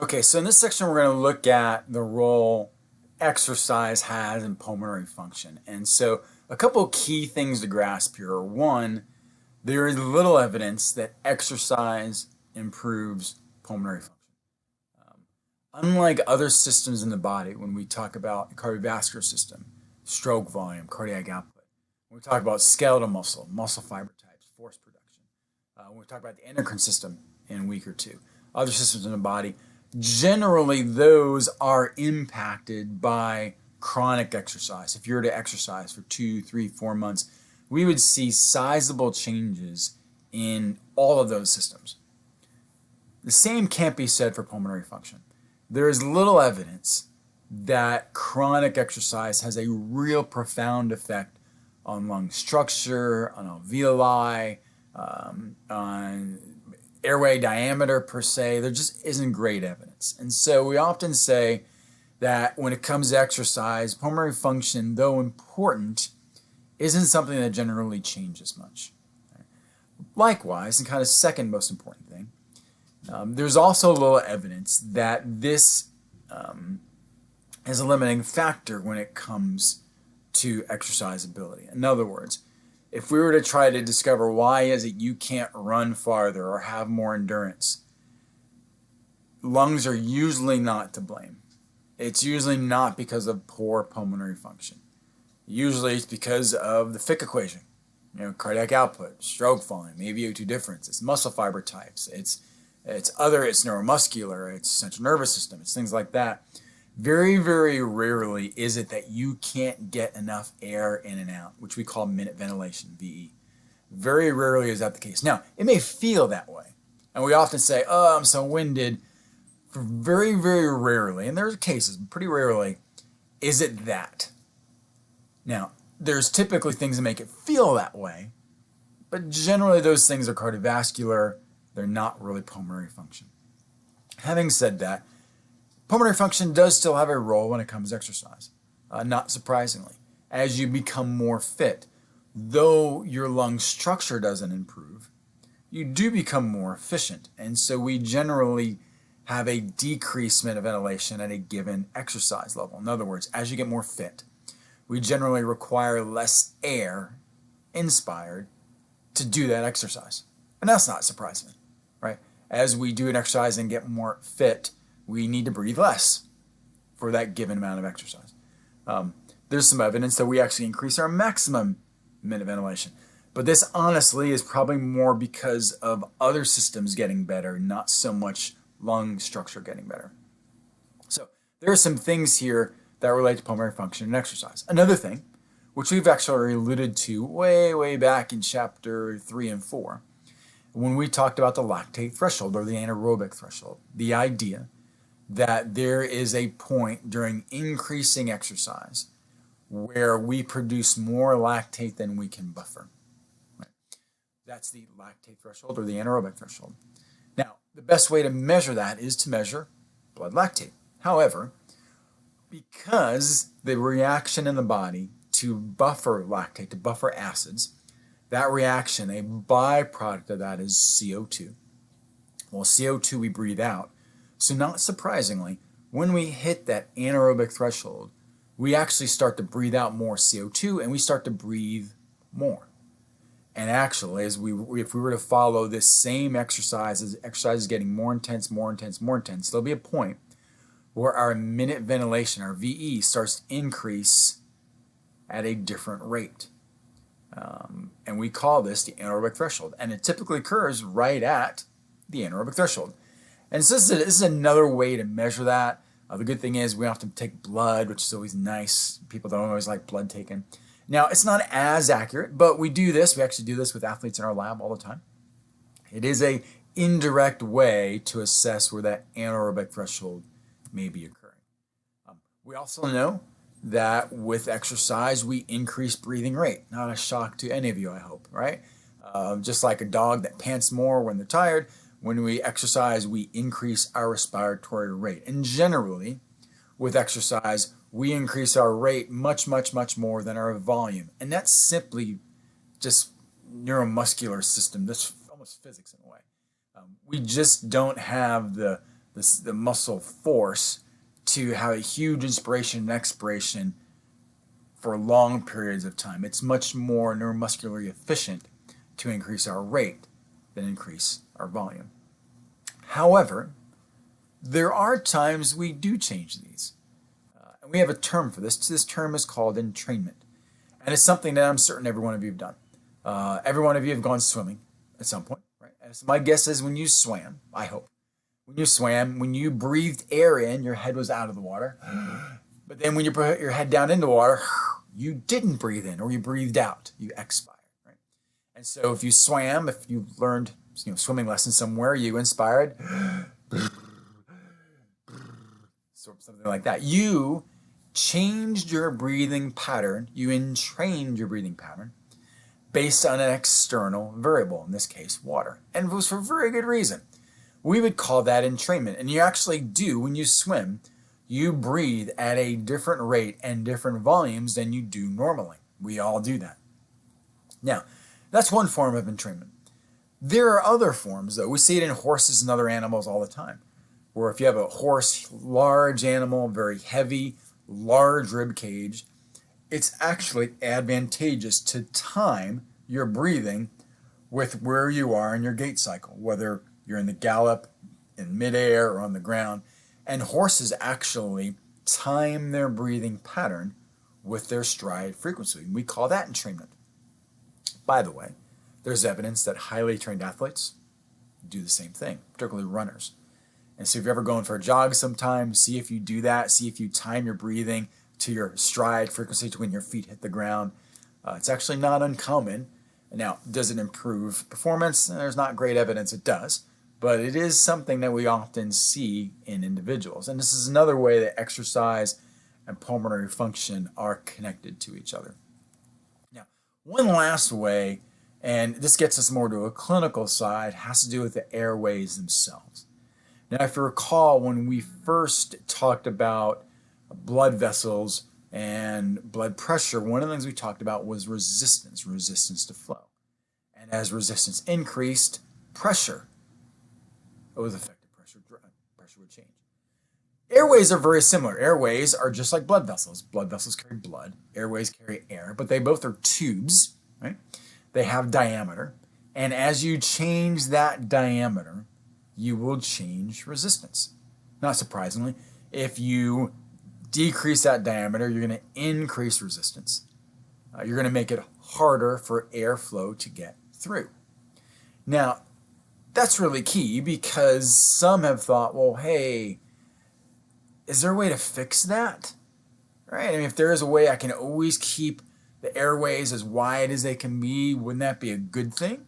Okay, so in this section, we're going to look at the role exercise has in pulmonary function. And so, a couple of key things to grasp here are one, there is little evidence that exercise improves pulmonary function. Unlike other systems in the body, when we talk about the cardiovascular system, stroke volume, cardiac output, when we talk about skeletal muscle, muscle fiber types, force production, when we talk about the endocrine system in a week or two, other systems in the body, generally those are impacted by chronic exercise. If you were to exercise for 2, 3, 4 months, we would see sizable changes in all of those systems. The same can't be said for pulmonary function. There is little evidence that chronic exercise has a real profound effect on lung structure, on alveoli, on airway diameter per se. There just isn't great evidence. And so we often say that when it comes to exercise, pulmonary function, though important, isn't something that generally changes much. Likewise, and kind of second most important thing, there's also little evidence that this is a limiting factor when it comes to exercise ability. In other words, if we were to try to discover why is it you can't run farther or have more endurance, lungs are usually not to blame. It's usually not because of poor pulmonary function. Usually it's because of the Fick equation. Cardiac output, stroke volume, AVO2 difference, it's muscle fiber types, it's neuromuscular, it's central nervous system, it's things like that. Very, very rarely is it that you can't get enough air in and out, which we call minute ventilation, VE. Very rarely is that the case. Now, it may feel that way. And we often say, oh, I'm so winded. Very, very rarely, and there's cases, but pretty rarely, is it that. Now, there's typically things that make it feel that way, but generally those things are cardiovascular. They're not really pulmonary function. Having said that, pulmonary function does still have a role when it comes to exercise, not surprisingly. As you become more fit, though your lung structure doesn't improve, you do become more efficient. And so we generally have a decreasement of ventilation at a given exercise level. In other words, as you get more fit, we generally require less air inspired to do that exercise. And that's not surprising, right? As we do an exercise and get more fit, we need to breathe less for that given amount of exercise. There's some evidence that we actually increase our maximum minute ventilation. But this honestly is probably more because of other systems getting better, not so much lung structure getting better. So there are some things here that relate to pulmonary function and exercise. Another thing, which we've actually alluded to way back in chapter 3 and 4, when we talked about the lactate threshold or the anaerobic threshold, the idea that there is a point during increasing exercise where we produce more lactate than we can buffer. Right? That's the lactate threshold or the anaerobic threshold. Now, the best way to measure that is to measure blood lactate. However, because the reaction in the body to buffer lactate, to buffer acids, that reaction, a byproduct of that is CO2. Well, CO2 we breathe out. So not surprisingly, when we hit that anaerobic threshold, we actually start to breathe out more CO2 and we start to breathe more. And actually, if we were to follow this same exercise, as exercise is getting more intense, there'll be a point where our minute ventilation, our VE, starts to increase at a different rate. And we call this the anaerobic threshold. And it typically occurs right at the anaerobic threshold. And so this is another way to measure that. The good thing is we don't have to take blood, which is always nice. People don't always like blood taken. Now, it's not as accurate, but we do this. We actually do this with athletes in our lab all the time. It is an indirect way to assess where that anaerobic threshold may be occurring. We also know that with exercise, we increase breathing rate. Not a shock to any of you, I hope, right? Just like a dog that pants more when they're tired, when we exercise, we increase our respiratory rate. And generally, with exercise, we increase our rate much more than our volume. And that's simply just neuromuscular system. That's almost physics in a way. We just don't have the the muscle force to have a huge inspiration and expiration for long periods of time. It's much more neuromuscularly efficient to increase our rate than increase our volume. However, there are times we do change these. And we have a term for this. This term is called entrainment. And it's something that I'm certain every one of you have done. Every one of you have gone swimming at some point, right? And so my guess is when you swam, I hope, when you swam, when you breathed air in, your head was out of the water. But then when you put your head down in the water, you didn't breathe in, or you breathed out. You expired, right? And so if you swam, if you learned swimming lessons somewhere, you inspired, something like that. You changed your breathing pattern. You entrained your breathing pattern based on an external variable, in this case, water. And it was for very good reason. We would call that entrainment. And you actually do, when you swim, you breathe at a different rate and different volumes than you do normally. We all do that. Now, that's one form of entrainment. There are other forms, though. We see it in horses and other animals all the time, where if you have a horse, large animal, very heavy, large rib cage, it's actually advantageous to time your breathing with where you are in your gait cycle, whether you're in the gallop, in midair, or on the ground. And horses actually time their breathing pattern with their stride frequency. We call that entrainment. By the way, there's evidence that highly trained athletes do the same thing, particularly runners. And so if you're ever going for a jog sometime, see if you do that. See if you time your breathing to your stride frequency to when your feet hit the ground. It's actually not uncommon. Now, does it improve performance? There's not great evidence it does, but it is something that we often see in individuals. And this is another way that exercise and pulmonary function are connected to each other. Now, one last way, and this gets us more to a clinical side, has to do with the airways themselves. Now, if you recall, when we first talked about blood vessels and blood pressure, one of the things we talked about was resistance to flow. And as resistance increased, pressure was affected. Pressure would change. Airways are very similar. Airways are just like blood vessels. Blood vessels carry blood. Airways carry air, but they both are tubes, right? They have diameter. And as you change that diameter, you will change resistance. Not surprisingly, if you decrease that diameter, you're going to increase resistance. You're going to make it harder for airflow to get through. Now, that's really key because some have thought, well, hey, is there a way to fix that? Right? I mean, if there is a way I can always keep the airways as wide as they can be, wouldn't that be a good thing?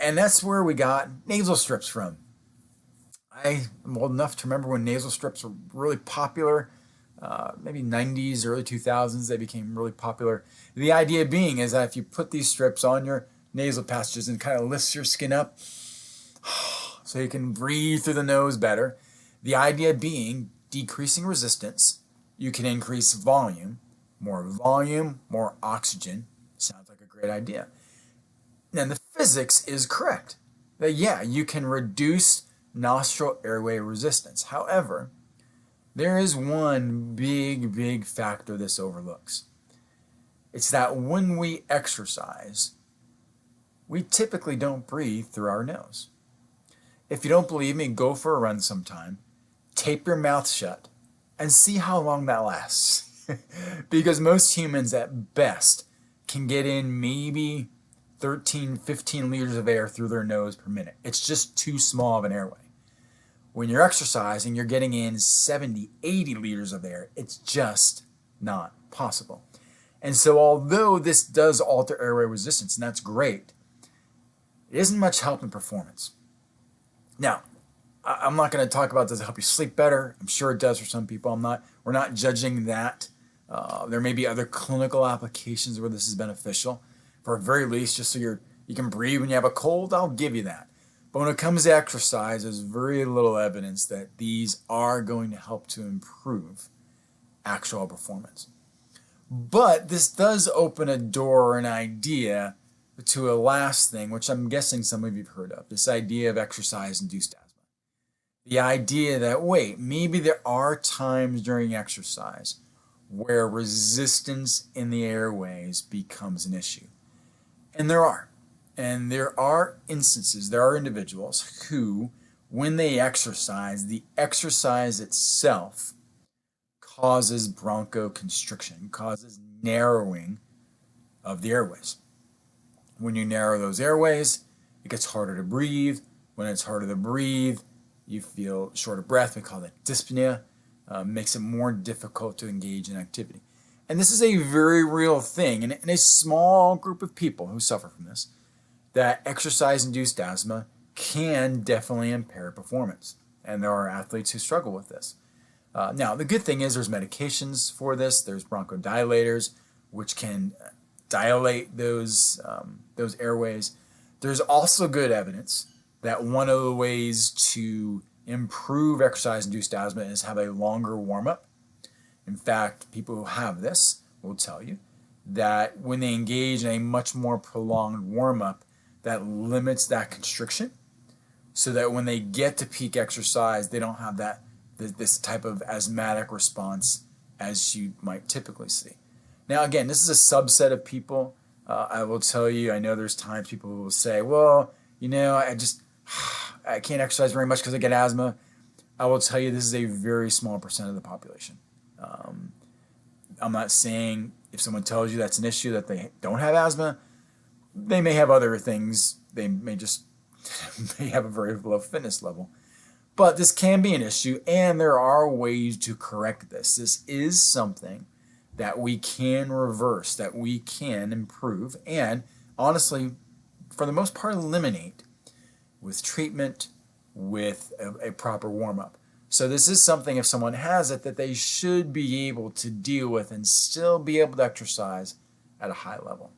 And that's where we got nasal strips from. I am old enough to remember when nasal strips were really popular, maybe 90s, early 2000s, they became really popular. The idea being is that if you put these strips on your nasal passages and kind of lifts your skin up so you can breathe through the nose better, the idea being decreasing resistance, you can increase volume, more oxygen. Sounds like a great idea. And the physics is correct. That yeah, you can reduce nostril airway resistance. However, there is one big factor this overlooks. It's that when we exercise, we typically don't breathe through our nose. If you don't believe me, go for a run sometime, tape your mouth shut, and see how long that lasts. Because most humans at best can get in maybe 13, 15 liters of air through their nose per minute. It's just too small of an airway. When you're exercising, you're getting in 70, 80 liters of air. It's just not possible. And so although this does alter airway resistance, and that's great, it isn't much help in performance. Now, I'm not going to talk about does it help you sleep better. I'm sure it does for some people. We're not judging that. There may be other clinical applications where this is beneficial. For the very least, just so you can breathe when you have a cold, I'll give you that. But when it comes to exercise, there's very little evidence that these are going to help to improve actual performance. But this does open a door or an idea to a last thing, which I'm guessing some of you have heard of, this idea of exercise-induced asthma. The idea that, wait, maybe there are times during exercise where resistance in the airways becomes an issue. And there are. And there are instances, there are individuals who, when they exercise, the exercise itself causes bronchoconstriction, causes narrowing of the airways. When you narrow those airways, it gets harder to breathe. When it's harder to breathe, you feel short of breath. We call that dyspnea. Makes it more difficult to engage in activity. And this is a very real thing in a small group of people who suffer from this, that exercise-induced asthma can definitely impair performance. And there are athletes who struggle with this. Now, the good thing is there's medications for this. There's bronchodilators, which can dilate those airways. There's also good evidence that one of the ways to improve exercise-induced asthma is have a longer warm-up. In fact, people who have this will tell you that when they engage in a much more prolonged warm-up, that limits that constriction, so that when they get to peak exercise, they don't have this type of asthmatic response as you might typically see. Now, again, this is a subset of people. I will tell you, I know there's times people will say, well, I can't exercise very much because I get asthma. I will tell you this is a very small percent of the population. I'm not saying if someone tells you that's an issue that they don't have asthma, they may have other things. They may just may have a very low fitness level. But this can be an issue, and there are ways to correct this. This is something that we can reverse, that we can improve, and honestly, for the most part, eliminate with treatment, with a proper warm-up. So this is something, if someone has it, that they should be able to deal with and still be able to exercise at a high level.